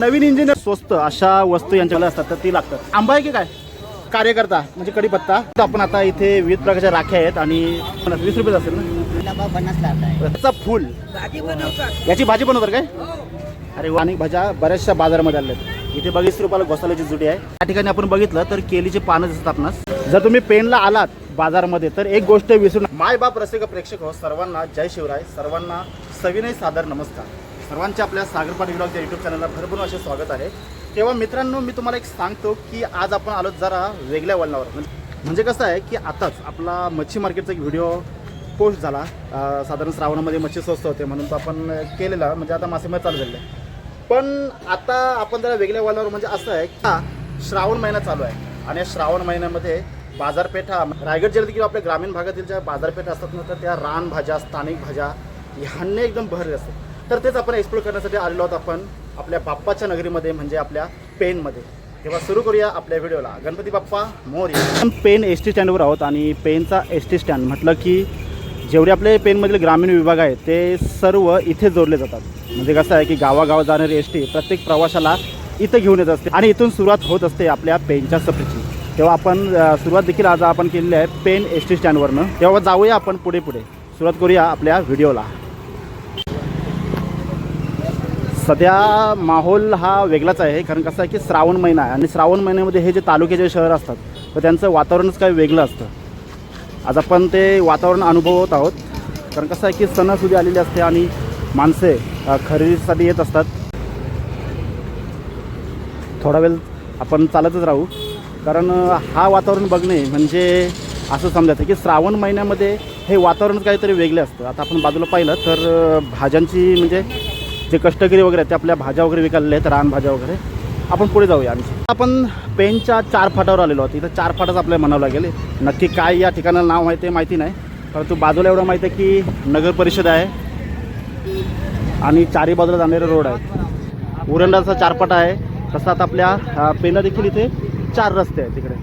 नवीन engineer स्वस्त अशा वस्तू यांच्याकडे असतात तर ती लागतात. आंबा आहे की काय कार्यकर्ता म्हणजे कढीपत्ता. तर आपण आता इथे विविध प्रकारच्या राख्या आहेत आणि 20 रुपये असेल ना. 50 लागला त्याचा फुल याची भाजी बनवतात काय. अरे आणि भाज्या बऱ्याचशा बाजारामध्ये आल्या आहेत. इथे 20 रुपयाला घोसाल्याची जुडी आहे. त्या ठिकाणी आपण बघितलं तर केलीचे पानं दिसतात आपणास. जर तुम्ही पेनला आलात बाजारमध्ये तर एक गोष्ट विसरून माय बाप रसिक प्रेक्षक हो सर्वांना जय शिवराय. सर्वांना सविनय सादर नमस्कार. सर्वांचे आपल्या सागरपाटी ब्लॉगच्या यूट्यूब चॅनलला भरभरून असे स्वागत आहे. तेव्हा मित्रांनो मी तुम्हाला एक सांगतो की आज आपण आलो जरा वेगळ्या वळणावर. म्हणजे कसं आहे की आताच आपला मच्छी मार्केटचा एक व्हिडिओ पोस्ट झाला. साधारण श्रावणामध्ये मच्छी स्वस्त होते म्हणून तो आपण केलेला. म्हणजे आता मासेमारी चालू झालेलं आहे. पण आता आपण जरा वेगळ्या वळणावर म्हणजे असं आहे की श्रावण महिना चालू आहे आणि या श्रावण महिन्यामध्ये बाजारपेठा रायगड जिल्ह्यात किंवा आपल्या ग्रामीण भागातील ज्या बाजारपेठा असतात ना तर त्या रानभाज्या स्थानिक भाज्या ह्यांनी एकदम भरले असतात. तर तेच आपण एक्सप्लोर करण्यासाठी आलेलो आहोत आपण आपल्या बाप्पाच्या नगरीमध्ये म्हणजे आपल्या पेनमध्ये. तेव्हा सुरू करूया आपल्या व्हिडिओला. गणपती बाप्पा मोरया. आपण पेन एस टी स्टँडवर आहोत आणि पेनचा एस टी स्टँड म्हटलं की जेवढे आपले पेनमधील ग्रामीण विभाग आहेत ते सर्व इथे जोडले जातात. म्हणजे कसं आहे की गावागावात जाणारी एस टी प्रत्येक प्रवाशाला इथं घेऊन येत असते आणि इथून सुरुवात होत असते आपल्या पेनच्या सफरीची. तेव्हा आपण सुरुवात देखील आज आपण केलेली आहे पेन एस टी स्टँडवरनं. तेव्हा जाऊया आपण पुढे सुरुवात करूया आपल्या व्हिडिओला. सध्या माहोल हा वेगळाच आहे कारण कसं आहे की श्रावण महिना आहे आणि श्रावण महिन्यामध्ये हे जे तालुक्याचे शहर असतात तर त्यांचं वातावरणच काही वेगळं असतं. आज आपण ते वातावरण अनुभवत आहोत कारण कसं आहे की सणासुदी आलेली असते आणि माणसे खरेदीसाठी येत असतात. थोडा वेळ आपण चालतच राहू कारण हा वातावरण बघणे म्हणजे असं समजायचं की श्रावण महिन्यामध्ये हे वातावरण काहीतरी वेगळे असतं. आता आपण बाजूला पाहिलं तर भाज्यांची म्हणजे जे कष्टकरी वगैरे आहेत ते आपल्या भाज्या वगैरे विकायला आहेत रानभाज्या वगैरे. आपण पुढे जाऊया. आपण पेनच्या 4 फाटावर आलेलो आहोत. इथं 4 फाटाच आपल्याला म्हणावं लागेल. नक्की काय या ठिकाणाला नाव आहे ते माहिती नाही परंतु बाजूला एवढं माहिती आहे की नगर परिषद आहे आणि चारी बाजूला जाणारे रोड आहेत. उरंडाचा 4 फाटा आहे. तसं आता आपल्या पेनला देखील इथे 4 रस्ते आहेत. तिकडे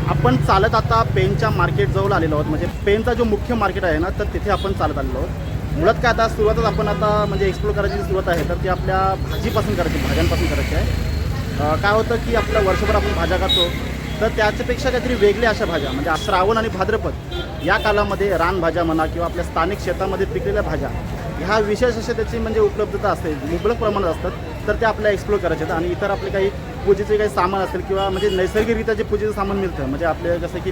आपण चालत आता पेनच्या मार्केट जवळ आलेलो आहोत. म्हणजे पेनचा जो मुख्य मार्केट आहे ना तर तिथे आपण चालत आलेलो आहोत. मुळात काय आता सुरुवातच आपण आता म्हणजे एक्सप्लोर करायची सुरुवात आहे तर ती आपल्या भाजीपासून करायची भाज्यांपासून करायची आहे. काय होतं की आपल्या वर्षभर आपण भाज्या खातो तर त्याच्यापेक्षा काहीतरी वेगळ्या अशा भाज्या म्हणजे श्रावण आणि भाद्रपद या कालामध्ये रानभाज्या म्हणा किंवा आपल्या स्थानिक शेतामध्ये पिकलेल्या भाज्या ह्या विशेष अशा त्याची म्हणजे उपलब्धता असते मुबलक प्रमाणात असतात तर त्या आपल्या एक्सप्लोर करायचे. आणि इतर आपले काही पूजेचे काही सामान असेल किंवा म्हणजे नैसर्गिकरित्या जे पूजेचं सामान मिळतं म्हणजे आपले जसं की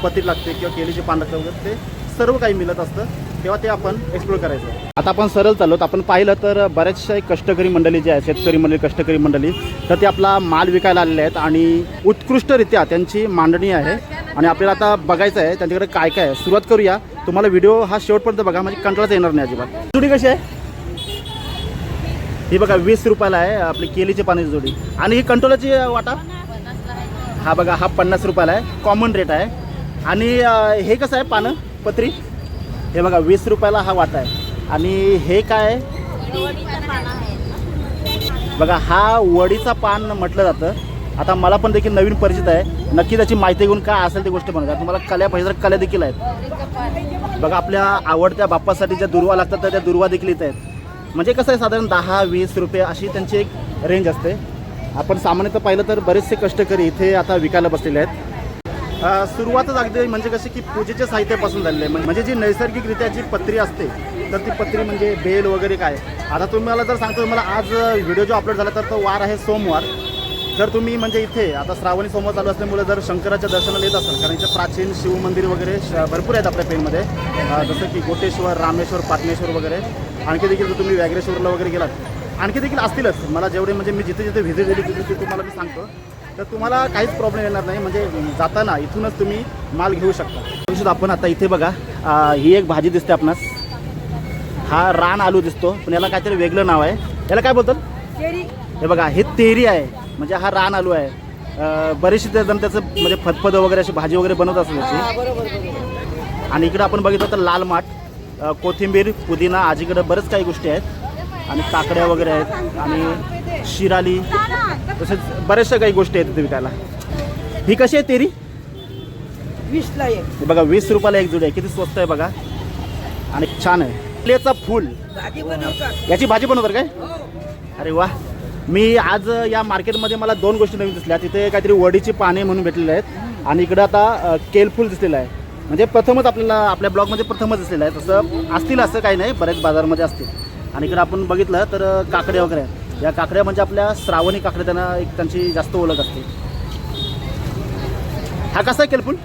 पत्ती लागते किंवा केळीचे पान लागतं वगैरे ते सर्व काही मिळत असतं तेव्हा ते आपण एक्सप्लोर करायचं. आता आपण सरळ चाललो. आपण पाहिलं तर बऱ्याचशा कष्टकरी मंडळी जे आहेत शेतकरी मंडळी कष्टकरी मंडळी तर ते आपला माल विकायला आलेले आहेत आणि उत्कृष्टरित्या त्यांची मांडणी आहे आणि आपल्याला आता बघायचं आहे त्यांच्याकडे काय काय आहे. सुरुवात करूया. तुम्हाला व्हिडिओ हा शेवटपर्यंत बघा म्हणजे कंटाळाच येणार नाही अजिबात. जुडी कशी आहे ही बघा 20 रुपयाला आहे आपली केलीची पाण्याची जोडी. आणि ही कंट्रोलाची वाटा हा बघा हा 50 रुपयाला आहे. कॉमन रेट आहे. आणि हे कसं आहे पानं पत्री हे बघा 20 रुपयाला हा वाटा आहे. आणि हे काय बघा हा वडीचा पान म्हटलं जातं. आता मला पण देखील नवीन परिचित आहे. नक्की त्याची माहिती घेऊन काय असेल ती गोष्ट बनवतात. तुम्हाला कल्या पाहिजे तर कल्या देखील आहेत. बघा आपल्या आवडत्या बाप्पासाठी ज्या दुर्वा लागतात तर त्या दुर्वा देखील इथं आहेत. म्हणजे कसं आहे साधारण 10-20 रुपये अशी त्यांची एक रेंज असते. आपण सामान्यतः पाहिलं तर बरेचसे कष्टकरी इथे आता विकायला बसलेले आहेत. सुरुवातच अगदी म्हणजे कशी की पूजेच्या साहित्यापासून झालेलं आहे. म्हणजे जी नैसर्गिकरित्या जी पत्री असते तर ती पत्री म्हणजे बेल वगैरे काय. आता तुम्हाला जर सांगतो मला आज व्हिडिओ जो अपलोड झाला तर तो वार आहे सोमवार. जर तुम्ही म्हणजे इथे आता श्रावणी सोमवार चालू असल्यामुळे जर शंकराच्या दर्शनाला येत असाल कारण इथे प्राचीन शिवमंदिर वगैरे भरपूर आहेत आपल्या पेनमध्ये जसं की गोटेश्वर रामेश्वर पाटणेश्वर वगैरे. आणखी देखील जर तुम्ही व्याघ्रेश्वरला वगैरे गेलात आणखी देखील असतीलच. मला जेवढे म्हणजे मी जिथे जिथे व्हिजिट दिली तिथे तुम्हाला मी सांगतो तर तुम्हाला काहीच प्रॉब्लेम येणार नाही. म्हणजे जाताना इथूनच तुम्ही माल घेऊ शकता. आपण आता इथे बघा ही एक भाजी दिसते आपणास. हा रान आलू दिसतो पण याला काहीतरी वेगळं नाव आहे. याला काय बोलतात हे बघा हे तेरी आहे. म्हणजे हा रान आलू आहे. बरेचसे जण त्याचं म्हणजे फतफद वगैरे अशी भाजी वगैरे बनवत असतात त्याची. आणि इकडं आपण बघितलं तर लाल माठ कोथिंबीर पुदिना आजीकडं बरेच काही गोष्टी आहेत आणि काकड्या वगैरे आहेत आणि शिराली तसेच बऱ्याचशा काही गोष्टी आहेत तिथे विकायला. ही कशी आहे तेरी 20ला एक. बघा 20 रुपयाला एक जोडी आहे. किती स्वस्त आहे बघा आणि छान आहे. फुल भाजी बनवतात याची भाजी बनवतात काय. अरे वा मी आज या मार्केटमध्ये मला 2 गोष्टी नवीन दिसल्या. तिथे काहीतरी वडीची पाने म्हणून भेटलेले आहेत आणि इकडं आता केलफूल दिसलेलं आहे. म्हणजे प्रथमच आपल्याला आपल्या ब्लॉगमध्ये प्रथमच दिसलेलं आहे. तसं असतील असं काही नाही, बरेच बाजारमध्ये असतील. आणि इकडं आपण बघितलं तर काकड्या वगैरे आहेत. या काकड्या म्हणजे आपल्या श्रावणी काकड्या, त्यांना एक त्यांची जास्त ओळख असते. हा कसा आहे केलफूल?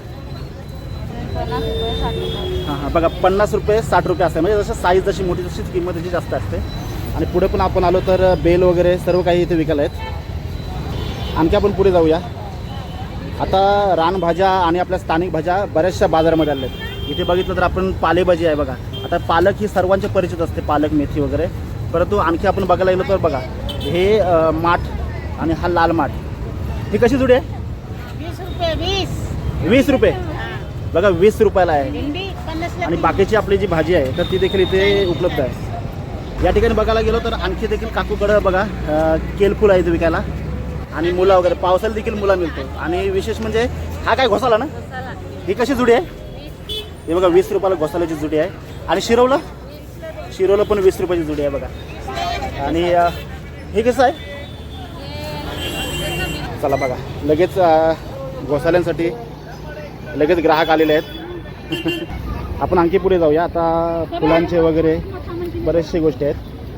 हां बघा 50 रुपये 60 रुपये असते. म्हणजे जसं साईज जशी मोठी तशीच किंमत त्याची जास्त असते. आणि पुढे पण आपण आलो तर बेल वगैरे सर्व काही इथे विकायला आहेत. आणखी आपण पुढे जाऊया. आता रानभाज्या आणि आपल्या स्थानिक भाज्या बऱ्याचशा बाजारामध्ये आल्या आहेत. इथे बघितलं तर आपण पालेभाजी आहे बघा. आता पालक ही सर्वांच्या परिचित असते, पालक मेथी वगैरे. परंतु आणखी आपण बघायला गेलो तर बघा हे माठ आणि हा लाल माठ, ही कशी जुडी आहे? 20 रुपये 20 रुपये बघा, 20 रुपयाला आहे. भेंडी 50 आणि बाकीची आपली जी भाजी आहे तर ती देखील इथे उपलब्ध आहे. या ठिकाणी बघायला गेलो तर आणखी देखील काकूकडं बघा केलफूल आहे इथे विकायला. आणि मुला वगैरे पावसाला देखील मुला मिळतो. आणि विशेष म्हणजे हा काय घोसाला ना, ही कशी जुडी आहे? हे बघा 20 रुपयाला घोसाल्याची जुडी आहे. आणि शिरवलं पण 20 रुपयाची जुडी आहे बघा. आणि हे कसं आहे? चला बघा, लगेच घोसाल्यांसाठी लगेच ग्राहक आलेले आहेत. आपण आणखी पुढे जाऊया. आता फुलांचे वगैरे बरेचसे गोष्टी आहेत.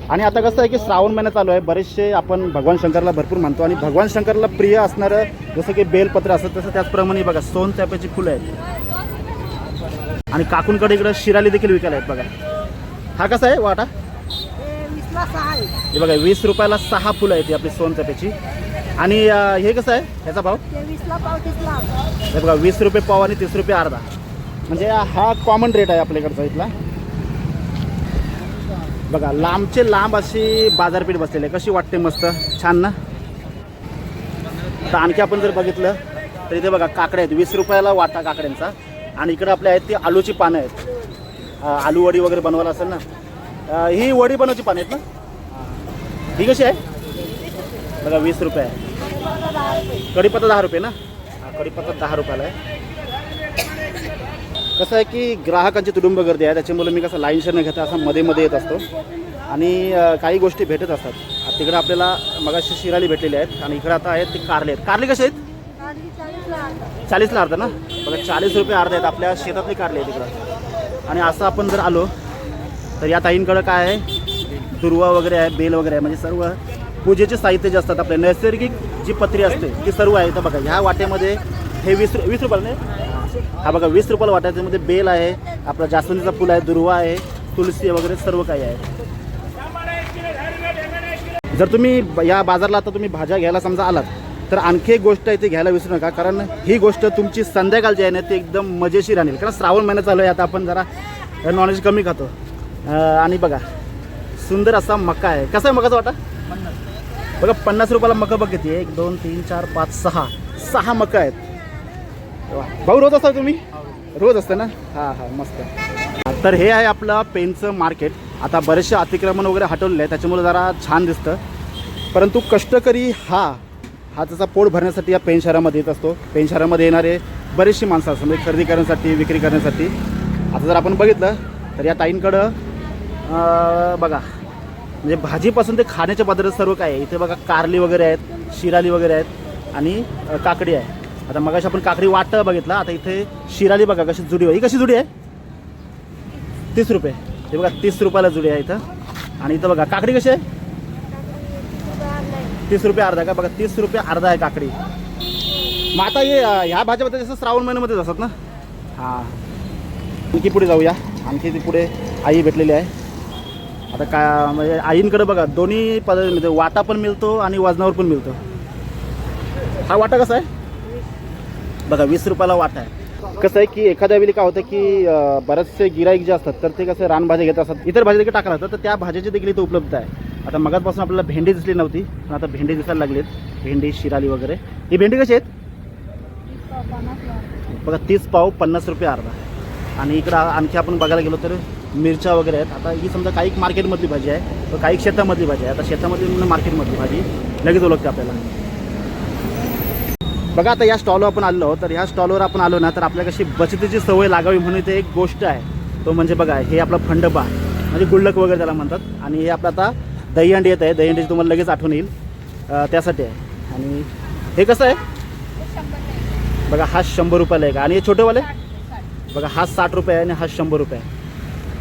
आणि आता कसं आहे की श्रावण महिना चालू आहे. बरेचसे आपण भगवान शंकरला भरपूर मानतो आणि भगवान शंकरला प्रिय असणारं जसं की बेलपत्र असतं तसं त्याचप्रमाणे बघा सोनचाफ्याची फुलं आहेत. आणि काकूंकडे इकडं शिराली देखील विकायला आहेत बघा. हा कसा आहे वाटा? 20 ला 6 आहे. हे बघा 20 रुपयाला 6 फुलं आहेत आपली सोनचाफ्याची. आणि हे कसं आहे ह्याचा भाव? 20 ला पाव 30 ला. हे बघा 20 रुपये पाव आणि 30 रुपये अर्धा. म्हणजे हा कॉमन रेट आहे आपल्याकडचा इथला. बघा लांबचे लांब अशी बाजारपेठ बसलेली आहे. कशी वाटते? मस्त छान ना. तर आणखी आपण जर बघितलं तर इथे बघा काकड्या आहेत. 20 रुपयाला वाटा काकड्यांचा. आणि इकडे आपल्या आहेत ती आलूची पानं आहेत. आलू वडी वगैरे बनवायला असेल ना, ही वडी बनवायची पानं आहेत ना. ही कशी आहे? बघा 20 रुपये आहे. कढीपत्ता 10 रुपये ना. कढीपत्ता 10 रुपयाला आहे. कसं आहे की ग्राहकांची तुडुंब गर्दी आहे, त्याच्यामुळे मी कसं लाईनशर न घेता असं मध्ये येत असतो. आणि काही गोष्टी भेटत असतात. तिकडं आपल्याला मगाशी शिराली भेटलेली आहेत. आणि इकडं आता आहेत ते कारले आहेत. कारले कसे आहेत? 40ला अर्धा ना. बघा 40 रुपये अर्धा आहेत. आपल्या शेतातले कारले आहेत तिकडं. आणि असं आपण जर आलो तर या ताईंकडं काय आहे, दुर्वा वगैरे आहे, बेल वगैरे आहे. म्हणजे सर्व पूजेचे साहित्य जे असतात आपले नैसर्गिक जी पत्री असते ती सर्व आहे. तर बघा ह्या वाट्यामध्ये हे 20 रुपयाला नाही. हा बघा 20 रुपयाला वाटा. त्यामध्ये बेल आहे, आपला जास्वंदीचा फुल आहे, दुर्वा आहे, तुलसी वगैरे सर्व काही आहे. जर तुम्ही या बाजारला आता तुम्ही भाज्या घ्यायला समजा आलात तर आणखी एक गोष्ट इथे घ्यायला विसरू नका. कारण ही गोष्ट तुमची संध्याकाळची आहे ना ती एकदम मजेशीर राहील. कारण श्रावण महिना चालू आहे. आता आपण जरा नॉनव्हेज कमी खातो. आणि बघा सुंदर असा मका आहे. कसा आहे मकाचा वाटा? बघा 50 रुपयाला मका बघ किती आहे. 1 2 3 4 5 6 मका आहेत. भाऊ रोज असता तुम्ही? रोज असतं ना. हां मस्त. तर हे आहे आपलं पेनचं मार्केट. आता बरेचसे अतिक्रमण वगैरे हटवलेलं आहे, त्याच्यामुळे जरा छान दिसतं. परंतु कष्टकरी हा त्याचा पोट भरण्यासाठी या पेन शहरामध्ये येत असतो. पेन शहरामध्ये येणारे बरेचशी माणसं असतात म्हणजे खरेदी करण्यासाठी, विक्री करण्यासाठी. आता जर आपण बघितलं तर या ताईंकडं बघा म्हणजे भाजीपासून ते खाण्याच्या पदार्थ सर्व काय आहे. इथे बघा कारली वगैरे आहेत, शिराली वगैरे आहेत आणि काकडी आहे. आता मगाशी आपण काकडी वाटत बघितला. आता इथे शिराली बघा कशी जुडी आहे. ही कशी जुडी आहे? 30 रुपये. हे बघा 30 रुपयाला जुडी आहे इथं. आणि इथं बघा काकडी कशी आहे? 30 रुपये अर्धा का. बघा 30 रुपये अर्धा आहे काकडी. मग आता हे ह्या भाज्यामध्ये जसं श्रावण महिन्यामध्येच असतात ना. हां आणखी पुढे जाऊया. आणखी ती पुढे आई भेटलेली आहे. आता काय म्हणजे आईंकडे बघा दोन्ही पदार्थ मिळतो. वाटा पण मिळतो आणि वजनावर पण मिळतो. हा वाटा कसा आहे? बघा 20 रुपयाला वाटा आहे. कसं आहे की एखाद्या वेळी काय होतं की बरेचसे गिराईक जे असतात तर ते कसं रानभाज्या घेत असतात, इतर भाज्या देखील टाकला जातात. तर त्या भाज्याची देखील इथे उपलब्ध आहे. आता मगाचपासून आपल्याला भेंडी दिसली नव्हती पण आता भेंडी दिसायला लागलीत. भेंडी शिराली वगैरे. ही भेंडी कशी आहेत? बघा 30 पाव 50 रुपये अर्धा. आणि इकडं आणखी आपण बघायला गेलो तर मिरच्या वगैरे आहेत. आता ही समजा काही मार्केटमधली भाजी आहे तर काही शेतामधली भाजी आहे. आता शेतामधली मार्केटमधली भाजी लगेच ओळखते आपल्याला. बघा आता या स्टॉलवर आपण आलो तर ह्या स्टॉलवर आपण आलो ना तर आपल्याला कशी बचतीची सवय लागावी म्हणून इथे एक गोष्ट आहे. तो म्हणजे बघा हे आपला फंडपा म्हणजे गुल्लक वगैरे त्याला म्हणतात. आणि हे आपलं आता दहीहंडी येत आहे. दहीहंडीची तुम्हाला लगेच आठवण येईल. त्यासाठी आहे. आणि हे कसं आहे बघा, हा 100 रुपयाला आहे का. आणि हे छोटेवाले बघा, हा 60 रुपये आहे आणि हा 100 रुपये आहे.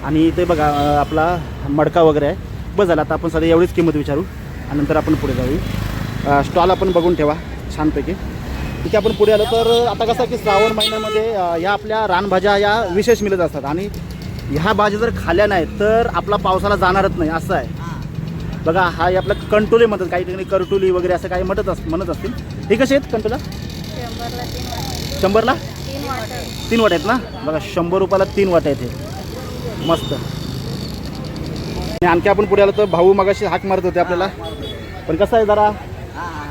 आणि इथे बघा आपला मडका वगैरे आहे. बस झालं, आता आपण सध्या एवढीच किंमत विचारू आणि नंतर आपण पुढे जाऊ. स्टॉल आपण बघून ठेवा छानपैकी. ठीक आहे, आपण पुढे आलो तर आता कसं की श्रावण महिन्यामध्ये या आपल्या रानभाज्या या विशेष मिळत असतात. आणि ह्या भाज्या जर खाल्ल्या नाहीत तर आपला पावसाला जाणारच नाही असं आहे. बघा, हा आपला कंटोले म्हणतात, काही ठिकाणी करटुली वगैरे असं काही म्हणत असतील. हे कसे आहेत कंटोला? 100ला 3 वाट्या आहेत ना. बघा, 100 रुपयाला 3 वाट्या आहेत हे, मस्त. आणि आणखी आपण पुढे आलो तर भाऊ मगाशी हाक मारत होते आपल्याला, पण कसं आहे जरा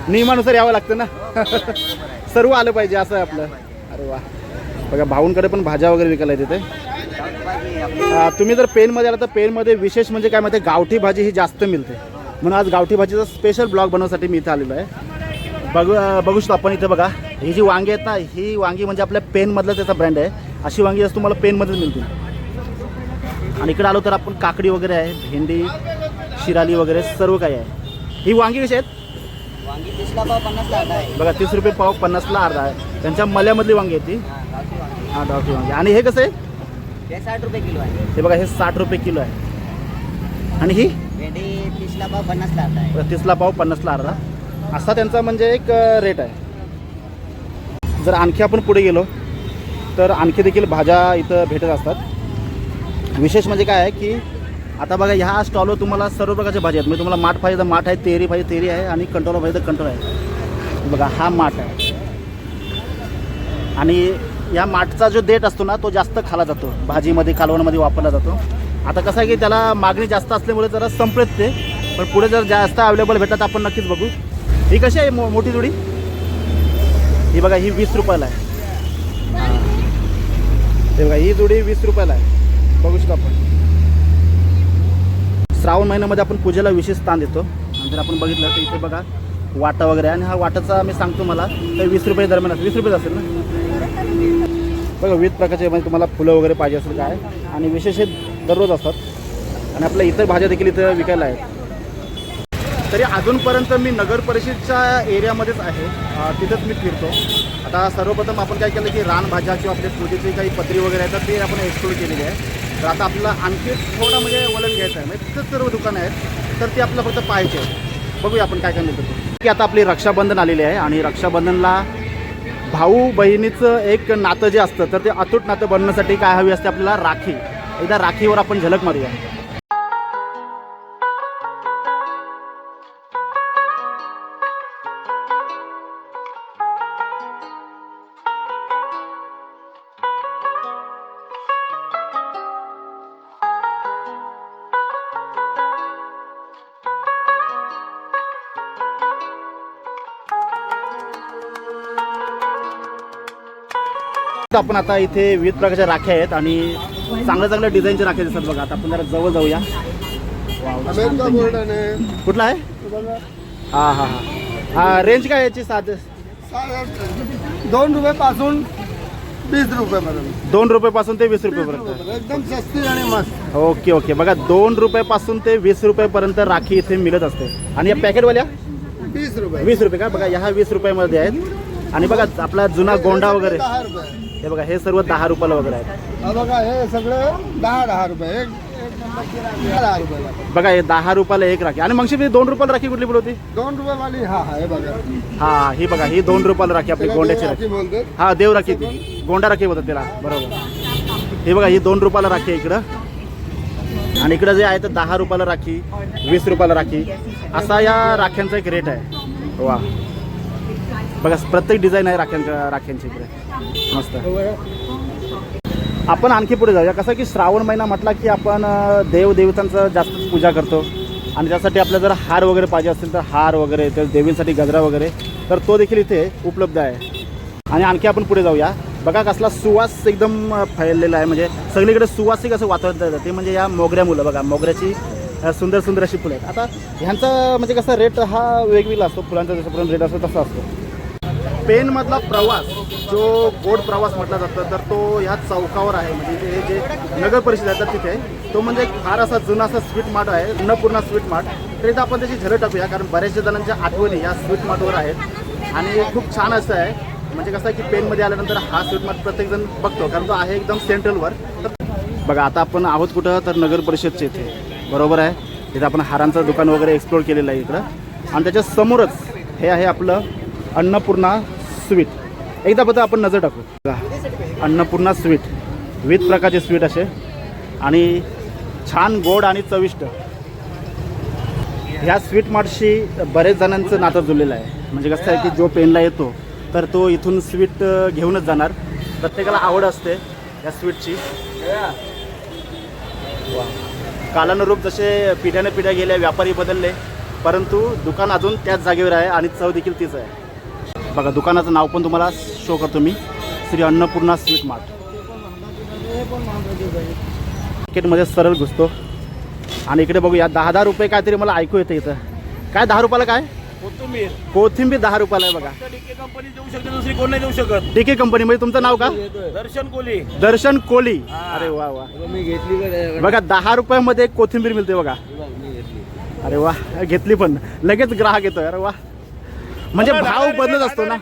नियमानुसार यावं लागतं ना. सर्व आलं पाहिजे असं आहे आपलं. अरे वा, बघा भाऊंकडे पण भाज्या वगैरे विकायला येते. तुम्ही जर पेनमध्ये आला तर पेनमध्ये विशेष म्हणजे काय माहिती आहे, गावठी भाजी ही जास्त मिळते. म्हणून आज गावठी भाजीचा स्पेशल ब्लॉग बनवण्यासाठी मी इथं आलेलो आहे. बघू शकतो आपण इथं. बघा, ही जी वांगी आहेत ना, ही वांगी म्हणजे आपल्या पेनमधलं त्याचा ब्रँड आहे. अशी वांगी जास्त तुम्हाला पेनमध्येच मिळतील. आणि इकडे आलो तर आपण काकडी वगैरे आहे, भेंडी, शिराली वगैरे सर्व काही आहे. ही वांगी कशी आहेत? वांगी 30ला पाव 50ला अर्धा आहे. बघा, 30 रुपये पाव 50ला अर्धा आहे. त्यांच्या मल्यामधली वांगी आहे ती. हां, गावठी वांगी. आणि हे कसं आहे? हे 60 रुपये किलो आहे. हे बघा, हे 60 रुपये किलो आहे. आणि ही भेंडी 30ला पाव 50ला अर्धा आहे. 30ला पाव 50ला अर्धा, असा त्यांचा म्हणजे एक रेट आहे. जर आणखी आपण पुढे गेलो तर आणखी देखील भाज्या इथं भेटत असतात. विशेष म्हणजे काय आहे की आता बघा, ह्या स्टॉलवर तुम्हाला सर्व प्रकारच्या भाज्या आहेत. म्हणजे तुम्हाला माठ पाहिजे तर माठ आहे, तेरी पाहिजे तेरी आहे, आणि कंटोला पाहिजे तर कंटोला आहे. बघा, हा माठ आहे. आणि या माठचा जो देठ असतो ना, तो जास्त खाला जातो, भाजीमध्ये कालवणामध्ये वापरला जातो. आता कसं आहे की त्याला मागणी जास्त असल्यामुळे जरा संपलेत ते, पण पुढे जर जास्त अवेलेबल भेटतात आपण नक्कीच बघू. ही कशी आहे मोठी जोडी? ही बघा, ही 20 रुपयाला आहे. हे बघा, ही जोडी 20 रुपयाला आहे. बघू शकतो आपण. श्रावण महिन्यामध्ये आपण पूजेला विशेष स्थान देतो. आणि जर आपण बघितलं तर इथे बघा वाटा वगैरे आहे. आणि हा वाटाचा मी सांगतो मला तर 20 रुपये दरम्यान, 20 रुपये असेल ना. बघा, विविध प्रकारचे म्हणजे तुम्हाला फुलं वगैरे पाहिजे असेल काय. आणि विशेष हे दररोज असतात. आणि आपल्या इतर भाज्या देखील इथं विकायला आहेत. तरी अजूनपर्यंत मी नगर परिषदच्या एरियामध्येच आहे, तिथंच मी फिरतो. आता सर्वप्रथम आपण काय केलं की रानभाज्या किंवा आपल्या पूजेची काही पत्री वगैरे आहेत तर ते आपण एक्सप्लोर केलेली आहे. तर आता आपल्याला आणखी थोडं म्हणजे वळण घ्यायचं आहे. म्हणजे तिथंच सर्व दुकानं आहेत तर ते आपल्याला फक्त पाहायचे आहे. बघूया आपण काय काय मिळतं की. आता आपली रक्षाबंधन आलेली आहे आणि रक्षाबंधनला भाऊ बहिणीचं एक नातं जे असतं तर ते अतूट नातं बनवण्यासाठी काय हवी असते आपल्याला? राखी. एकदा राखीवर आपण झलक मारूया. आपण आता इथे विविध प्रकारच्या राख्या आहेत आणि चांगल्या चांगल्या डिझाईनच्या राख्या दिसतात. बघा, आता आपण जरा जवळ जाऊया. कुठला आहे? हां हां हां हां. रेंज काय याची? 2 रुपयापासून 20 रुपयापर्यंत. 2 रुपयापासून ते 20 रुपयापर्यंत एकदम सस्ती आणि मस्त. Okay okay. बघा, 2 रुपयापासून ते 20 रुपयापर्यंत राखी इथे मिळत असते. आणि या पॅकेटवाल्या 20 रुपये. 20 रुपये का? बघा, ह्या 20 रुपयामध्ये आहेत. आणि बघा आपला जुना गोंडा वगैरे 10 रुपये. हे बघा, हे सर्व 10 रुपयाला वगैरे आहेत. हा बघा, हे सगळं 10 रुपये. एक नंबरची राखी 10 रुपयाला. बघा, हे 10 रुपयाला एक राखी. आणि मग 2 रुपयाला राखी कुठली होती? 2 रुपयावाली. हा हा, हे बघा. हा, ही बघा, ही 2 रुपयाला राखी आपली गोंड्याची राखी. राखी बोलतात. हा, देव राखी ती गोंडा राखी होतात त्याला, बरोबर. हे बघा, ही 2 रुपयाला राखी आहे इकडं. आणि इकडं जे आहे तर 10 रुपयाला राखी, 20 रुपयाला राखी, असा या राख्यांचा एक रेट आहे. वा, बघा, प्रत्येक डिझाईन आहे राख्यांची इकडे, मस्त. आपण आणखी पुढे जाऊया. कसं की श्रावण महिना म्हटला की आपण देवदेवतांचं जास्त पूजा करतो. आणि त्यासाठी आपल्याला जर हार वगैरे पाहिजे असेल तर हार वगैरे, तर देवींसाठी गजरा वगैरे, तर तो देखील इथे उपलब्ध आहे. आणि आणखी आपण पुढे जाऊया. बघा, कसला सुवास एकदम फैललेला आहे. म्हणजे सगळीकडे सुवासिक असं वातावरण जातं. ते म्हणजे या मोगऱ्या मुलं. बघा, मोगऱ्याची सुंदर सुंदर अशी फुलं आहेत. आता ह्यांचा म्हणजे कसा रेट हा वेगवेगळा असतो. फुलांचा जसं रेट असतो तसा असतो. पेनमधला प्रवास जो गोड प्रवास म्हटला जातं तर तो ह्या चौकावर आहे. म्हणजे हे जे नगर परिषद आहे तर तिथे तो म्हणजे एक फार असा जुना असा स्वीट मार्ट आहे, अन्नपूर्णा स्वीट मार्ट. तर इथं आपण त्याची झलक टाकूया, कारण बऱ्याचशा जणांच्या आठवणी या स्वीट मार्टवर आहेत आणि खूप छान असं आहे. म्हणजे कसं आहे की पेनमध्ये आल्यानंतर हा स्वीट मार्ट प्रत्येकजण बघतो, कारण तो आहे एकदम सेंट्रलवर. तर बघा आता आपण आहोत कुठं, तर नगर परिषदचे इथे, बरोबर आहे. इथं आपण हारांचं दुकान वगैरे एक्सप्लोर केलेलं आहे इकडं, आणि त्याच्या समोरच हे आहे आपलं अन्नपूर्णा स्वीट. एकदा बघा आपण नजर टाकू. बघा अन्नपूर्णा स्वीट, विविध प्रकारचे स्वीट असे आणि छान गोड आणि चविष्ट. ह्या स्वीट मार्टशी बरेच जणांचं नातं जुळलेलं आहे. म्हणजे कसं आहे की जो पेनला येतो तर तो इथून स्वीट घेऊनच जाणार. प्रत्येकाला आवड असते या स्वीटची. कालानुरूप जसे पिढ्याने पिढ्या गेल्या, व्यापारी बदलले, परंतु दुकान अजून त्याच जागेवर आहे आणि चव देखील तीच आहे. बघा दुकानाचं नाव पण तुम्हाला शो करतो मी, श्री अन्नपूर्णा स्वीट मार्ट. मार्केटमध्ये सरळ घुसतो आणि इकडे बघूया 10 रुपये काहीतरी मला ऐकू येतं इथं. काय 10 रुपयाला काय? कोथिंबीर 10 रुपयाला आहे बघा. डीके कंपनी देऊ शकते, दुसरी कोण नाही देऊ शकत. डीके कंपनी म्हणजे तुमचं नाव का? दर्शन कोली. दर्शन कोली. अरे वा वा. मी घेतली बघा 10 रुपयामध्ये कोथिंबीर मिळते बघा. अरे वा, घेतली पण लगेच ग्राहक येतोय. अरे वा. म्हणजे भाव बदलत असतो ना,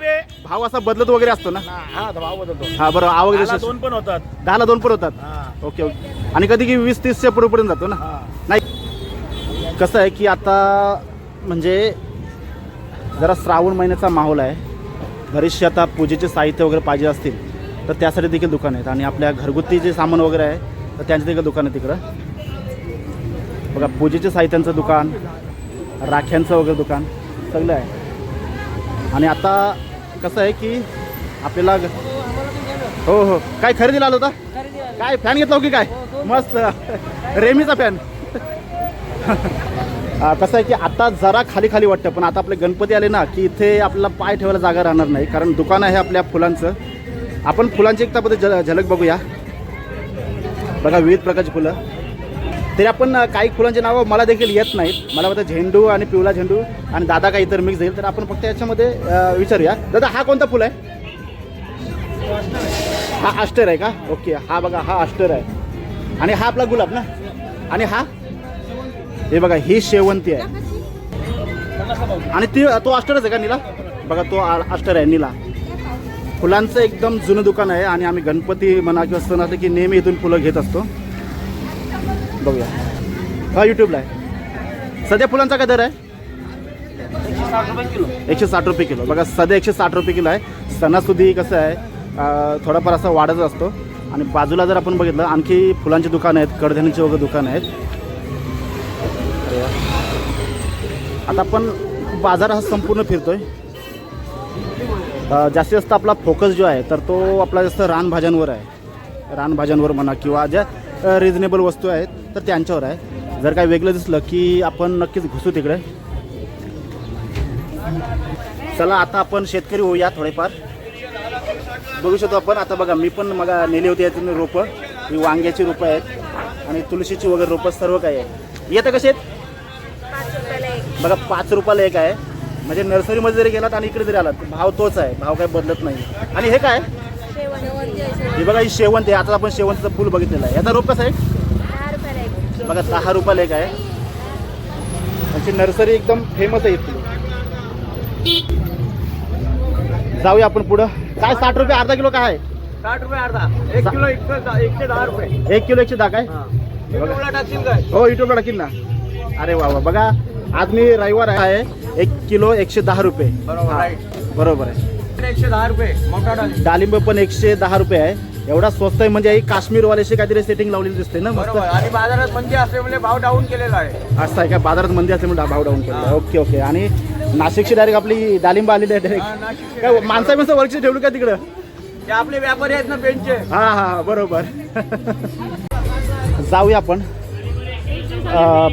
भाव असा बदलत वगैरे असतो ना. हा भाव बदलतो. हा बरोबर. आवक त्याला जशी 2 पण होतात. 10ला 2 पण होतात. हा. Okay okay. आणि कधी की 20-30च्या पुढेपर्यंत जातो ना. हा. नाही कसं आहे की आता म्हणजे जरा श्रावण महिन्याचा माहोल आहे. बरेचसे आता पूजेचे साहित्य वगैरे पाहिजे असतील तर त्यासाठी देखील दुकान आहेत, आणि आपल्या घरगुती जे सामान वगैरे आहे तर त्यांचं देखील दुकान आहे तिकडं. बघा पूजेचे साहित्यांचं दुकान, राख्यांचं वगैरे दुकान सगळं आहे. आणि आता कसं आहे की आपल्याला हो हो काय खरेदीला आलो होता? काय फॅन घेतला हो की काय? मस्त रेमीचा फॅन. कसं आहे की आता जरा खाली खाली वाटतं, पण आता आपले गणपती आले ना की इथे आपल्याला पाय ठेवायला जागा राहणार नाही, कारण दुकान आहे आपल्या फुलांचं. आपण फुलांची एक त्यामध्ये झलक बघूया. बघा विविध प्रकारची फुलं. तरी आपण काही फुलांची नावं मला देखील येत नाहीत. मला वाटतं झेंडू आणि पिवळा झेंडू आणि दादा काही इतर मिक्स येईल, तर आपण फक्त याच्यामध्ये विचारूया. दादा हा कोणता फुल आहे? हा अस्टर आहे का? ओके. हा बघा हा अस्टर आहे, आणि हा आपला गुलाब ना, आणि हा हे बघा ही शेवंती आहे, आणि ती तो अस्टरच आहे का नीला? बघा तो अस्टर आहे नीला. फुलांचं एकदम जुनं दुकान आहे, आणि आम्ही गणपती म्हणा किंवा सण असले की नेहमी इथून फुलं घेत असतो. बघूया. हा यूट्यूबला आहे. सध्या फुलांचा काय दर आहे? 160 रुपये किलो. बघा सध्या 160 रुपये किलो आहे. सणासुदी कसं आहे थोडाफार असा वाढत असतो. आणि बाजूला जर आपण बघितलं आणखी फुलांची दुकानं आहेत, कडधान्याची वगैरे दुकानं आहेत. आता आपण बाजार हा संपूर्ण फिरतोय. जास्तीत जास्त आपला फोकस जो आहे तर तो आपला जास्त रानभाज्यांवर आहे. रानभाज्यांवर म्हणा किंवा ज्या रिजनेबल वस्तू आहेत तर त्यांच्यावर आहे. जर काय वेगळं दिसलं की आपण नक्कीच घुसू तिकडे. चला आता आपण शेतकरी होऊया थोडेफार. बघू शकतो आपण. आता बघा मी पण मग नेली होती यातून रोपं. ही वांग्याची रोपं आहेत आणि तुळशीची वगैरे रोपं सर्व काही आहे. येतं कसे आहेत? बघा 5 रुपयाला एक आहे. म्हणजे नर्सरीमध्ये जरी गेलात आणि इकडे जरी आलात भाव तोच आहे, भाव काही बदलत नाही. आणि हे काय? हे बघा ही शेवंती आहे. आता आपण शेवंतीचं फुल बघितलेलं आहे. याचा रोप कसा आहे? बघा 10 रुपयाला एक आहे. त्याची नर्सरी एकदम फेमस आहे. जाऊया आपण पुढं. काय 60 रुपये अर्धा किलो काय आहे? 60 रुपये अर्धा. 1 किलो 110 रुपये. 1 किलो 110 काय? युट्यूबला टाकशील काय? हो युट्यूबला टाकील ना. अरे वा वा. बघा आज मी रविवार आहे. 1 किलो 110 रुपये. बरोबर हा, आहे. बरोबर आहे. 110 रुपये मोठा डाळी. डाळिंब पण 110 रुपये आहे. एवढा स्वस्त आहे म्हणजे ही काश्मीरवाल्याशी काहीतरी सेटिंग लावलेली दिसते ना मस्त. बरोबर. आणि बाजारात मंदी असल्यामुळे भाव डाऊन केलेला आहे. असं आहे का? बाजारात मंदी असल्यामुळे भाव डाऊन केला. Okay okay. आणि नाशिकची डायरेक्ट आपली डाळिंब आलेली आहे डायरेक्ट. काय माणसा वर्ष ठेवली का तिकडं? ते आपले व्यापारी आहेत ना पेनचे. हा हा बरोबर. जाऊया आपण.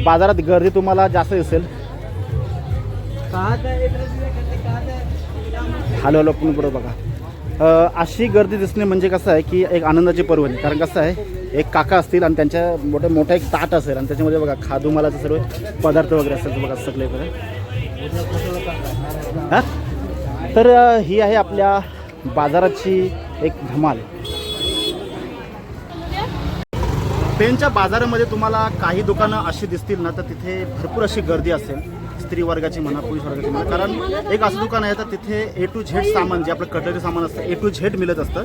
बाजारात गर्दी तुम्हाला जास्त दिसेल. हॅलो हॅलो पण बरोबर. बघा अशी गर्दी दिसणे म्हणजे कसं आहे की एक आनंदाची पर्वणी. कारण कसं आहे एक काका असतील आणि त्यांच्या मोठा एक ताट असेल आणि त्याच्यामध्ये बघा खादूमालाचे सर्व पदार्थ वगैरे असेल बघा सगळे बघा. हां तर ही आहे आपल्या बाजाराची एक धमाल. पेनच्या बाजारामध्ये तुम्हाला काही दुकानं अशी दिसतील ना, तर तिथे भरपूर अशी गर्दी असेल, स्त्री वर्गाची म्हणा, पुरुष वर्गाची म्हणा. कारण एक असं दुकान आहे तर तिथे A to Z सामान, जे आपलं कटलरी सामान असतं A to Z मिळत असतं.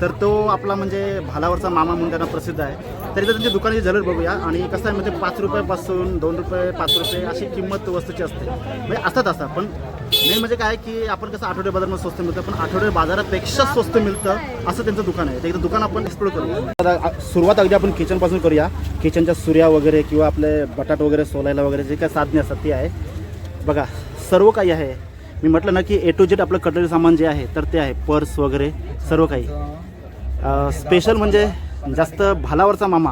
तर तो आपला म्हणजे भालावरचा मामा म्हणून त्यांना प्रसिद्ध आहे. तरी तर त्यांच्या दुकानाची झलक बघूया. आणि कसं आहे म्हणजे 5 रुपयापासून 2 रुपये 5 रुपये अशी किंमत वस्तूची असते. म्हणजे असतात असं. पण मेन म्हणजे काय की आपण कसं आठवडे बाजारामध्ये स्वस्त मिळतं, पण आठवडे बाजारापेक्षा स्वस्त मिळतं असं त्यांचं दुकान आहे. एकदा दुकान आपण एक्सप्लोर करूया. सुरुवात अगदी आपण किचनपासून करूया. किचनच्या सुऱ्या वगैरे किंवा आपले बटाट वगैरे सोलायला वगैरे जे काही साधने असतात ती आहे. बघा सर्व काही आहे. मी म्हटलं ना की A to Z आपलं कटलरी सामान जे आहे तर ते आहे. पर्स वगैरे सर्व काही. स्पेशल म्हणजे जास्त भालावरचा मामा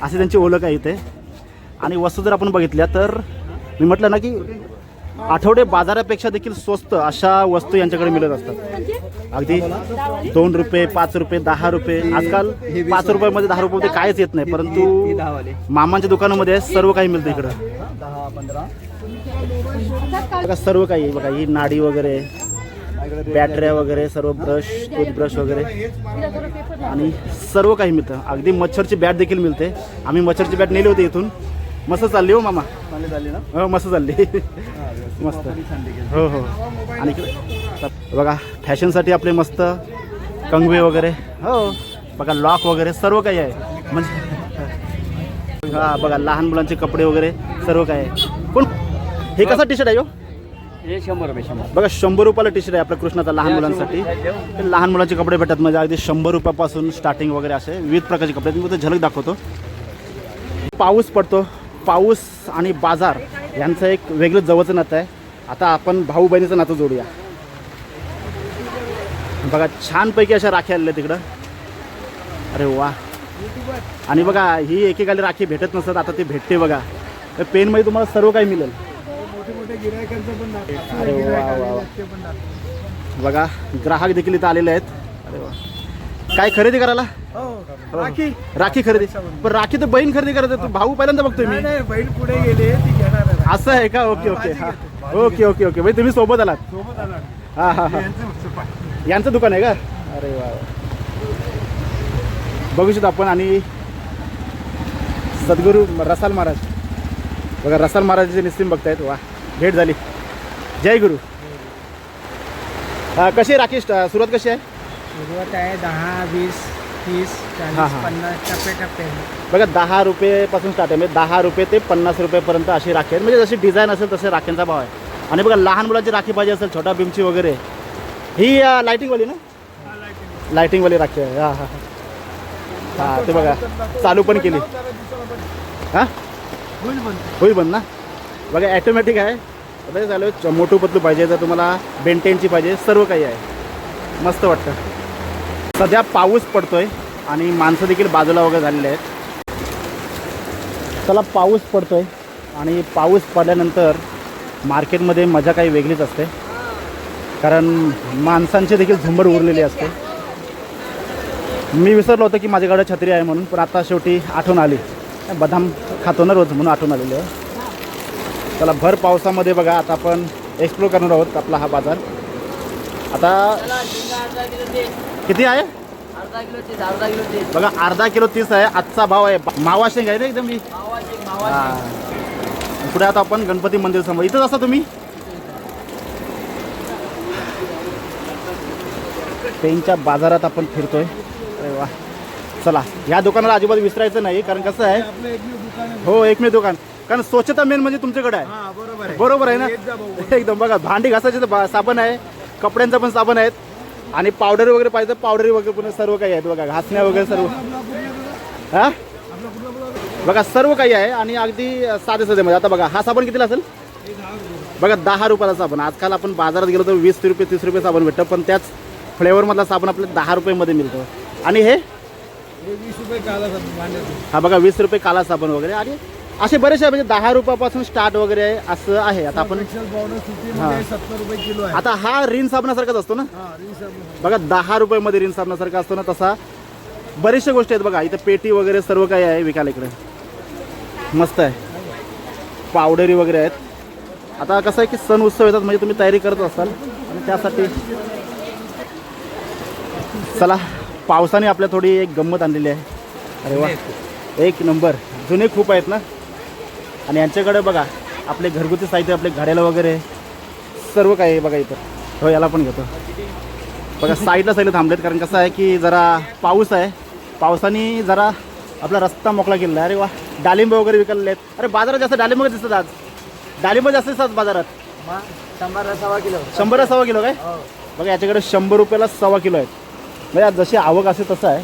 अशी त्यांची ओळख आहे इथे. आणि वस्तू जर आपण बघितल्या तर मी म्हटलं ना की आठवडे बाजारापेक्षा देखील स्वस्त अशा वस्तू यांच्याकडे मिळत असतात. अगदी 2 रुपये 5 रुपये 10 रुपये. आजकाल 5 रुपयामध्ये 10 रुपये काहीच येत नाही, परंतु मामांच्या दुकानामध्ये सर्व काही मिळतं इकडं. 10-15 बघा सर्व काही. बघा ही नाडी वगैरे, बॅटऱ्या वगैरे, सर्व ब्रश, टूथब्रश वगैरे आणि सर्व काही मिळतं. अगदी मच्छरची बॅट देखील मिळते. आम्ही मच्छरची बॅट नेली होती इथून. मस्त चालली हो मामा. चांगली झाली ना. हो मस्त चालली. मस्त. हो हो. आणि इकडे बघा फॅशनसाठी आपले मस्त कंगवे वगैरे. हो बघा लॉक वगैरे सर्व काही आहे. म्हणजे हा बघा लहान मुलांचे कपडे वगैरे सर्व काही आहे. पण हे कसं टी शर्ट आहे हो? हे 100 रुपये 100. बघा 100 रुपयाला टी शर्ट आहे आपल्या कृष्णाचा लहान मुलांसाठी. ते लहान मुलांचे कपडे भेटतात म्हणजे अगदी 100 रुपयापासून स्टार्टिंग वगैरे असे विविध प्रकारचे कपडे. मी फक्त झलक दाखवतो. पाऊस पडतो. पाऊस आणि बाजार यांचं एक वेगळं जवळचं नातं आहे. आता आपण भाऊ बहिणीचं नातं जोडूया. बघा छानपैकी अशा राख्या आलेल्या तिकडं. अरे वा. आणि बघा ही एकेकाला राखी भेटत नसतात, आता ती भेटते. बघा पेनमध्ये तुम्हाला सर्व काही मिळेल. मोठे गिरायकांचं पण अरे वा वा वा. पण बघा ग्राहक देखील इथं आलेले आहेत. अरे वा. काय खरेदी करायला? राखी राखी खरेदी. पण राखी तर बहीण खरेदी करत आहे. भाऊ पहिल्यांदा बघतोय मी. नाही बहीण पुढे गेले ती घेणार आहे. असं आहे का? Okay okay. हा ओके ओके ओके. म्हणजे तुम्ही सोबत आलात. सोबत आला हां हां हां. यांचं दुकान आहे का? अरे वा. बघू शकतो आपण. आणि सद्गुरू रसाल महाराज. बघा रसाल महाराजांचे निस्तीम बघतायत. वा भेट झाली. जय गुरु. कशी आहे राखी? सुरुवात कशी आहे? सुरुवात आहे 10, 20, 30, हा, 40, हा. 50 टप्पे टप्पे. बघा 10 रुपयेपासून स्टार्ट आहे. म्हणजे 10 रुपये ते 50 रुपयेपर्यंत अशी राखी आहे. म्हणजे जशी डिझाईन असेल तसे राख्यांचा भाव आहे. आणि बघा लहान मुलांची राखी पाहिजे असेल, छोटा भीमची वगैरे, ही लायटिंगवाली ना? लायटिंगवाली राखी आहे. हां हां हां. ते बघा चालू पण केली. हां होईल बंद ना. बघा ॲटोमॅटिक आहे. आता चालू आहे. मोठू पतलू पाहिजे तर तुम्हाला बेंटेनची पाहिजे, सर्व काही आहे. मस्त वाटतं. सध्या पाऊस पडतोय आणि माणसं देखील बाजूला वगैरे झालेले आहेत. चला पाऊस पडतोय आणि पाऊस पडल्यानंतर मार्केटमध्ये मजा काही वेगळीच असते. कारण माणसांची देखील झुंबड उरलेली असते. मी विसरलो होतो की माझ्याकडे छत्री आहे म्हणून, पण आता शेवटी आठवण आली. बदाम खातो ना रोज म्हणून आठवण आलेली आहे. चला भर पावसामध्ये बघा आता आपण एक्सप्लोर करणार आहोत आपला हा बाजार. आता किती आहे? अर्धा किलो बघा अर्धा किलो 30 आहे. आजचा भाव आहे. मावा शेंग आहे ना एकदम. मी हां. पुढे आता आपण गणपती मंदिर समोर. इथंच असता तुम्ही? पेनच्या बाजारात आपण फिरतोय. अरे वा. चला ह्या दुकानाला अजिबात विसरायचं नाही. कारण कसं आहे, आपलं एकमेव दुकान आहे. हो एकमेव दुकान. कारण स्वच्छता मेन म्हणजे तुमच्याकडे आहे. हा बरोबर आहे. बरोबर आहे ना? येत जा भाऊ. एकदम. बघा भांडी घासायचे तर साबण आहे, कपड्यांचा पण साबण आहेत, आणि पावडर वगैरे पाहिजे पावडर वगैरे पण सर्व काही आहेत. बघा घासण्या वगैरे सर्व. हां बघा सर्व काही आहे. आणि अगदी साधे साधे म्हणजे. आता बघा हा साबण कितीला असेल? बघा 10 रुपयाला साबण. आजकाल आपण बाजारात गेलो तर 20 रुपये 30 रुपये साबण भेटतं, पण त्याच फ्लेवरमधला साबण आपल्याला 10 रुपयेमध्ये मिळतो. आणि हे 20 रुपये काला भांड्याचं. हा बघा 20 रुपये काला साबण वगैरे. आणि असे बरेचसे म्हणजे 10 रुपयापासून स्टार्ट वगैरे आहे असं आहे. आता आपण पावडर सुटीमध्ये हा. 70 रुपये किलो आहे. आता हा रिन साबणासारखाच असतो ना? हा रिंग साबण. बघा 10 रुपयामध्ये रिन साबणासारखा असतो ना, तसा बरेचशा गोष्टी आहेत. बघा इथं पेटी वगैरे सर्व काही आहे विकायला इकडे. मस्त आहे. पावडरी वगैरे आहेत. आता कसं आहे की सण उत्सव येतात म्हणजे तुम्ही तयारी करत असाल, आणि त्यासाठी चला पावसाने आपल्या थोडी एक गंमत आणलेली आहे. अरे वा. एक नंबर. जुने खूप आहेत ना. आणि यांच्याकडे बघा आपले घरगुती साहित्य, आपले घड्याला वगैरे सर्व काही आहे बघा इथं. हो, याला पण घेतो बघा. साईडला थांबलेत कारण कसं आहे की जरा पाऊस आहे. पावसाने जरा आपला रस्ता मोकळा केलेला आहे. अरे वा, डाळिंब वगैरे विकलेले आहेत. अरे बाजारात जास्त डाळिंब दिसतात आज. डाळिंब जास्त दिसतात बाजारात. 100 किलो. 100 सव्वा किलो काय बघा. याच्याकडे 100 रुपयाला सव्वा किलो आहेत. म्हणजे जशी आवक असेल तसं आहे.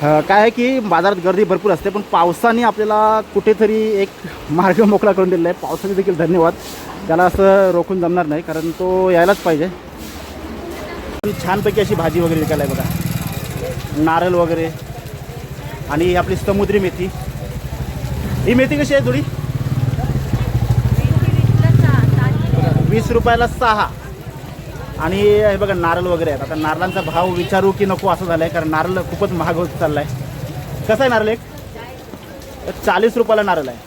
काय आहे की बाजारात गर्दी भरपूर असते, पण पावसाने आपल्याला कुठेतरी एक मार्ग मोकळा करून दिलेला आहे. पावसाने देखील धन्यवाद. त्याला असं रोखून जमणार नाही कारण तो यायलाच पाहिजे. छानपैकी अशी भाजी वगैरे विकायला आहे बघा. नारळ वगैरे आणि आपली समुद्री मेथी. ही मेथी कशी आहे थोडी? 20 रुपयाला 6. आणि हे बघा नारळ वगैरे आहेत. आता नारळांचा भाव विचारू की नको असं झालं आहे कारण नारळ खूपच महाग होत चालला आहे. कसं आहे नारळ? एक 40 रुपयाला नारळ आहे.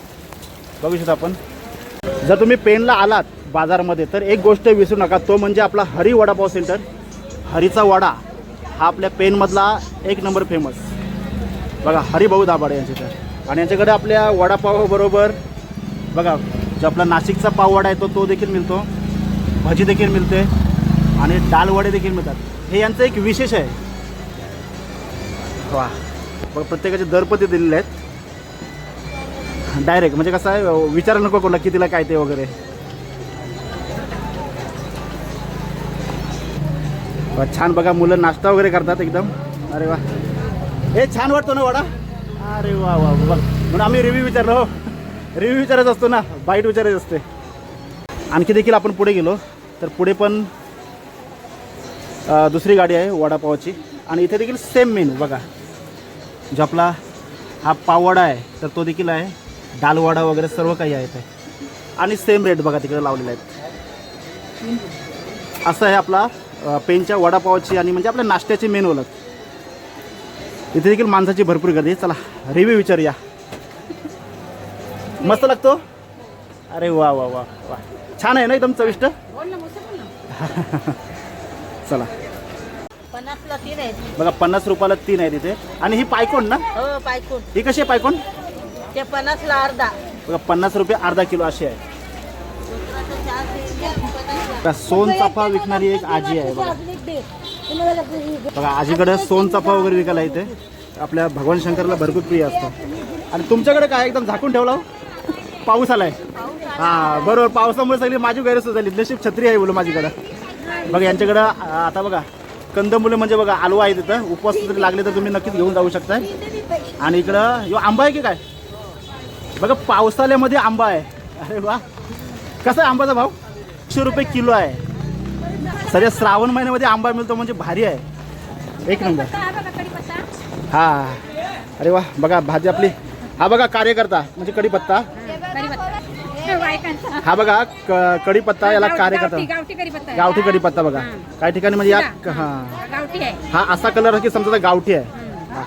बघू शकता आपण. जर तुम्ही पेणला आलात बाजारामध्ये तर एक गोष्ट विसरू नका, तो म्हणजे आपला हरी वडापाव सेंटर. हरीचा वडा हा आपल्या पेणमधला एक नंबर फेमस बघा. हरिभाऊ दाभाडे यांचे तर. आणि यांच्याकडे आपल्या वडापावाबरोबर बघा जो आपला नाशिकचा पाववडा आहे तो देखील मिळतो. भजी देखील मिळते आणि डाळ वडे देखील मिळतात. हे यांचं एक विशेष आहे. वा बघा, प्रत्येकाचे दरपती दिलेले आहेत डायरेक्ट. म्हणजे कसं आहे विचार नको कोणला कितीला काय ते वगैरे. छान बघा, मुलं नाश्ता वगैरे करतात एकदम. अरे वा, हे छान वाटतो ना वडा. अरे वा वा बघ, म्हणून आम्ही रिव्ह्यू विचारलो. हो, रिव्ह्यू विचारायचं असतो ना, बाईट विचारायचं असते. आणखी देखील आपण पुढे गेलो तर पुढे पण दुसरी गाडी आहे वडापावाची. आणि इथे देखील सेम मेनू बघा. जो आपला हा पाववडा आहे तर तो देखील आहे. डाल वडा वगैरे सर्व काही आहे इथे. आणि सेम रेट बघा तिकडे लावलेले आहेत. असं आहे आपला पेणच्या वडापावाची आणि म्हणजे आपल्या नाश्त्याची मेन ओळख. इथे देखील माणसाची भरपूर गर्दी. चला रिव्ह्यू विचारूया. मस्त लागतो. अरे वा वा वा वा, छान आहे ना, एकदम चविष्ट. चला 50ला 3 आहेत. बघा 50 रुपयाला 3 आहे तिथे. आणि ही पायकोण ना? हो, पायकून. ही कशी आहे पायकोण? ते 50ला अर्धा. बघा 50 रुपये अर्धा किलो अशी आहे. दुसऱ्याचं 450. बघा सोनचाफा विकणारी एक आजी आहे बघा. बघा आजीकडे सोनचाफा वगैरे विकायला इथे. आपल्या भगवान शंकरला भरपूर प्रिय असतो. आणि तुमच्याकडे काय एकदम झाकून ठेवला? पाऊस आलाय. हां बरोबर, पावसामुळे सगळी माझी गैरसोय झाली. नशीब छत्री आहे बोलू माझीकडं. बघा यांच्याकडं आता बघा कंदमुलं म्हणजे बघा आलवा आहे तिथं. उपवास जरी लागले तर तुम्ही नक्कीच घेऊन जाऊ शकता. आणि इकडं यो आंबा आहे की काय बघा, पावसाळ्यामध्ये आंबा आहे. अरे वा, कसा आहे आंबाचा भाव? 100 रुपये किलो आहे. सध्या श्रावण महिन्यामध्ये आंबा मिळतो म्हणजे भारी आहे. एक नंबर. हां अरे वा, बघा भाजी आपली. हा बघा कार्यकर्ता म्हणजे कढीपत्ता. हा बघा कढीपत्ता, याला कार्यकर्ता गावठी कढीपत्ता बघा. काही ठिकाणी म्हणजे या हा असा कलर की समजा गावठी आहे.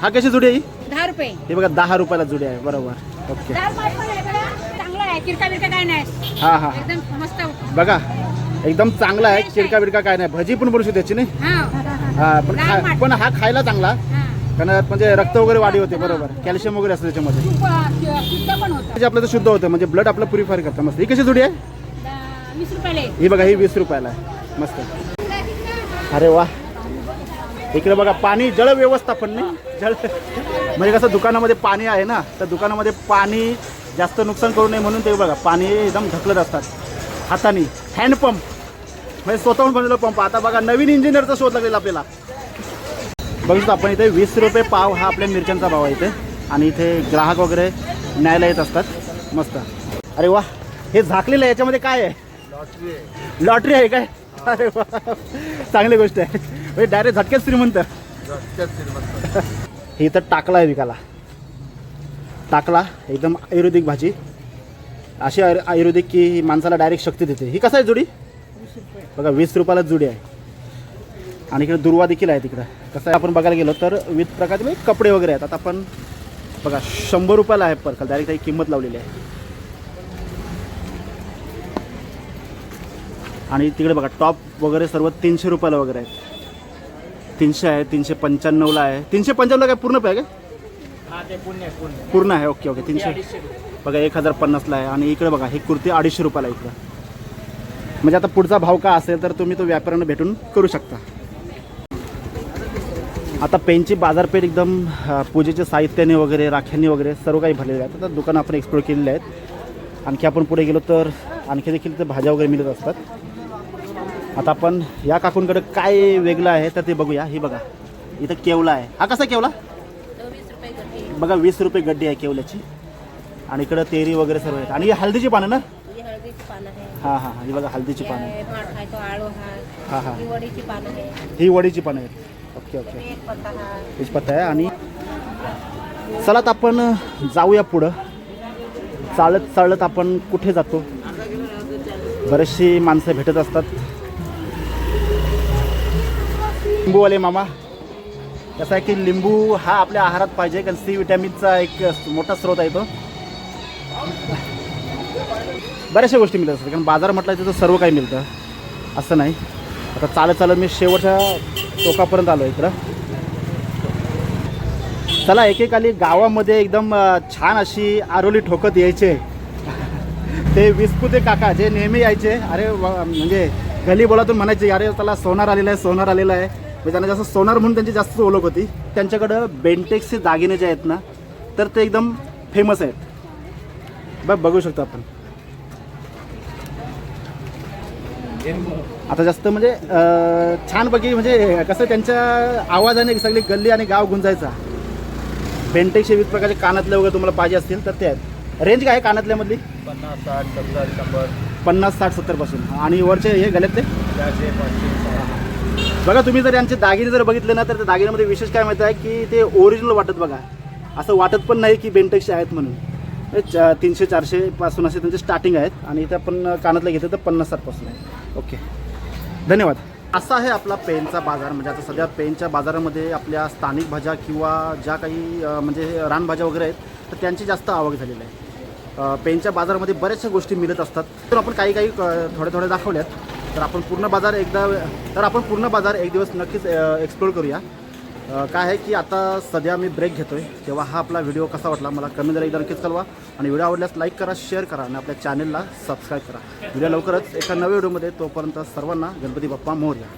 हा कशी जुडी आहे? 10 रुपये. हे बघा 10 रुपयाला जुडी आहे. बरोबर, ओके. चांगला आहे, किरका बिरका काय नाही. हां हां एकदम मस्त बघा, एकदम चांगला आहे. किरका बिरका काय नाही. भजी पण बनवू त्याची नाही. हां पण हा खायला चांगला कारण म्हणजे रक्त वगैरे वाढी होते. बरोबर, कॅल्शियम वगैरे असतं त्याच्यामध्ये. आपलं तर शुद्ध होतं म्हणजे ब्लड आपलं प्युरिफाय करतं. मस्त. ही कशी जुडी आहे? 20 रुपयाला. ही बघा, ही 20 रुपयाला आहे. मस्त. अरे वा, इकडे बघा पाणी जल व्यवस्थापन नाही. जल म्हणजे कसं दुकानामध्ये पाणी आहे ना, तर दुकानामध्ये पाणी जास्त नुकसान करू नये म्हणून ते बघा पाणी एकदम ढकलत असतात हाताने. हँडपंप म्हणजे स्वतःहून बनवलेला पंप. आता बघा नवीन इंजिनियरचा शोध लागलेला आपल्याला. बघू आपण इथे 20 रुपये पाव हा आपल्या मिरच्यांचा भाव आहे इथे. आणि इथे ग्राहक वगैरे न्यायला येत असतात. मस्त. अरे वा, हे झाकलेलं आहे, याच्यामध्ये काय आहे? लॉटरी आहे काय? अरे वा, चांगली गोष्ट आहे. म्हणजे डायरेक्ट झटक्यात श्रीमंत. हे इथं टाकला आहे विकायला. टाकला एकदम आयुर्वेदिक भाजी. अशी आयुर्वेदिक की माणसाला डायरेक्ट शक्ती देते. ही कसं आहे जुडी? बघा 20 रुपयाला जुडी आहे. आणि इकडे दुर्वा देखील आहे तिकडं. कसं आहे आपण बघायला गेलो तर विविध प्रकारचे म्हणजे कपडे वगैरे आहेत. आता आपण बघा 100 रुपयाला आहे पर्कल. डायरेक्ट काही किंमत लावलेली आहे. आणि तिकडे बघा टॉप वगैरे सर्व 300 रुपयाला वगैरे आहेत. 300 आहे, 395ला आहे. 395ला काय पूर्ण पॅक आहे? हा ते पुण्य पुण्य पूर्ण आहे. ओके ओके 300 बघा 1050ला आहे. आणि इकडे बघा हे कुर्ती 250 रुपयाला इकडं. म्हणजे आता पुढचा भाव का असेल तर तुम्ही तो व्यापाऱ्यांना भेटून करू शकता. आता पेनची बाजारपेठ एकदम पूजेचे साहित्याने वगैरे राख्यांनी वगैरे सर्व काही भरलेले आहेत. आता दुकानं आपण एक्सप्लोर केलेले आहेत. आणखी आपण पुढे गेलो तर आणखी देखील ते भाज्या वगैरे मिळत असतात. आता आपण या काकूंकडे काय वेगळं आहे तर ते बघूया. ही बघा इथं केवला आहे. हा कसा केवला? बघा 20 रुपये गड्डी आहे केवल्याची. आणि इकडं तेरी वगैरे सर्व आहेत. आणि ही हळदीची पानं ना? हळदीची पानं आहे, हां हां ही बघा हळदीची पानं. भात आहे तो आळू आहे, हां हां ही वडीची पानं आहे, ही वडीची पानं आहेत. ओके ओके तेजपत्ता आहे. तेजपत्ता आहे. आणि चला आता आपण जाऊया पुढं. चालत चालत आपण कुठे जातो? बरेचशी माणसं भेटत असतात. लिंबूवाले मामा. कसं आहे की लिंबू हा आपल्या आहारात पाहिजे कारण सी विटॅमिनचा एक मोठा स्रोत आहे तो. बऱ्याचशा गोष्टी मिळत असतात कारण बाजार म्हटलं तर सर्व काही मिळतं असं नाही. आता चालत चालत मी शेवटच्या टोकापर्यंत आलो इकडं. चला एकेकाली गावामध्ये एकदम छान अशी आरोली ठोकत यायचे ते विस्पुते काका जे नेहमी यायचे. अरे म्हणजे गली बोलातून म्हणायचे अरे त्याला सोनार आलेला आहे, सोनार आलेला आहे. म्हणजे त्यांना जास्त सोनार म्हणून त्यांची जास्त ओळख होती. त्यांच्याकडं बेंटेक्सचे दागिने जे आहेत ना तर ते एकदम फेमस आहेत. बघू शकतो आपण. आता जास्त म्हणजे छानपैकी म्हणजे कसं त्यांच्या आवाजाने सगळी गल्ली आणि गाव गुंजायचा. बेंटेक्सचे विविध प्रकारचे कानातले वगैरे तुम्हाला पाहिजे असतील तर ते आहेत. रेंज काय आहे कानातल्यामधली? 50, 60, 70, 100, 50, 60, 70 पासून. आणि वरचे हे गल्यातले 400, 500. बघा तुम्ही जर यांचे दागिने जर बघितले ना तर त्या दागिन्यामध्ये विशेष काय माहिती आहे की ते ओरिजिनल वाटत. बघा असं वाटत पण नाही की बेंटेक्सचे आहेत म्हणून. 300-400 पासून असे त्यांचे स्टार्टिंग आहेत. आणि इथे आपण कानातले घेतले तर 50-60 पासून आहे. ओके धन्यवाद. असा आहे आपला पेनचा बाजार. म्हणजे आता सध्या पेनच्या बाजारामध्ये आपल्या स्थानिक भाज्या किंवा ज्या काही म्हणजे रानभाज्या वगैरे आहेत तर त्यांची जास्त आवक झालेली आहे. पेनच्या बाजारामध्ये बऱ्याचशा गोष्टी मिळत असतात. तर आपण काही थोड्या दाखवल्यात. तर आपण पूर्ण बाजार एक दिवस नक्कीच एक्सप्लोर करूया. काय आहे की आता सध्या मी ब्रेक घेतो आहे. तेव्हा हा आपला व्हिडिओ कसा वाटला मला कमेंटद्वारे एकदा नक्कीच कळवा. आणि व्हिडिओ आवडल्यास लाईक करा, शेअर करा आणि आपल्या चॅनलला सबस्क्राईब करा. व्हिडिओ लवकरच एका नव्या व्हिडिओमध्ये. तोपर्यंत सर्वांना गणपती बाप्पा मोरया.